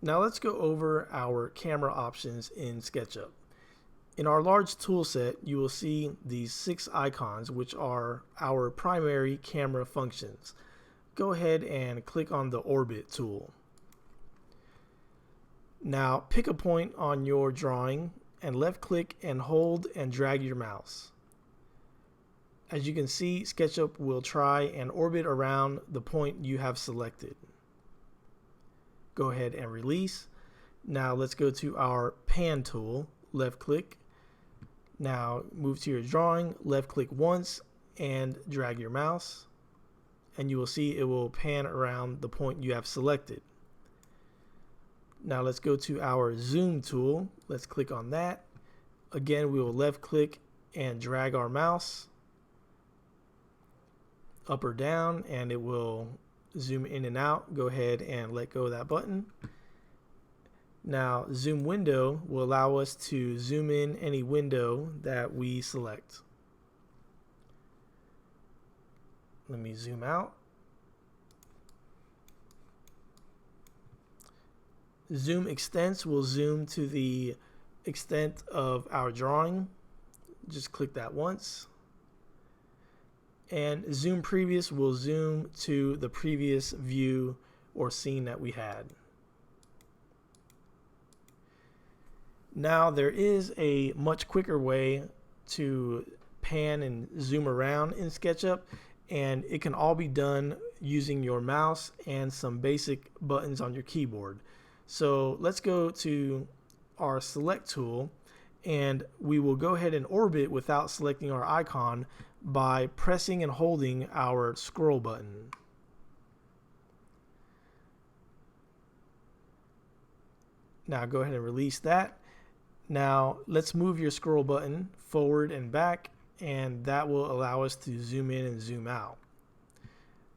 Now let's go over our camera options in SketchUp. In our large tool set, you will see these 6 icons, which are our primary camera functions. Go ahead and click on the Orbit tool. Now pick a point on your drawing and left click and hold and drag your mouse. As you can see, SketchUp will try and orbit around the point you have selected. Go ahead and release. Now let's go to our Pan tool, left click. Now move to your drawing, left click once and drag your mouse, and you will see it will pan around the point you have selected. Now let's go to our Zoom tool. Let's click on that. Again, we will left click and drag our mouse up or down, and it will zoom in and out. Go ahead and let go of that button. Now, zoom window will allow us to zoom in any window that we select. Let me zoom out. Zoom extents will zoom to the extent of our drawing. Just click that once. And zoom previous will zoom to the previous view or scene that we had. Now there is a much quicker way to pan and zoom around in SketchUp, and it can all be done using your mouse and some basic buttons on your keyboard. So let's go to our select tool, and we will go ahead and orbit without selecting our icon by pressing and holding our scroll button. Now go ahead and release that. Now let's move your scroll button forward and back, and that will allow us to zoom in and zoom out.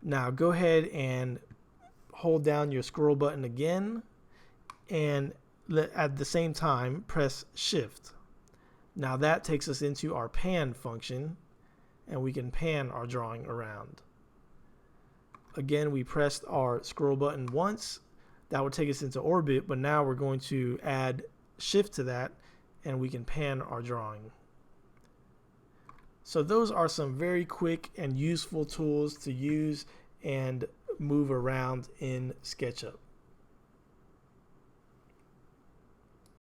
Now go ahead and hold down your scroll button again, and at the same time press Shift. Now that takes us into our pan function, and we can pan our drawing around. Again, we pressed our scroll button once. That would take us into orbit, but now we're going to add Shift to that, and we can pan our drawing. So those are some very quick and useful tools to use and move around in SketchUp.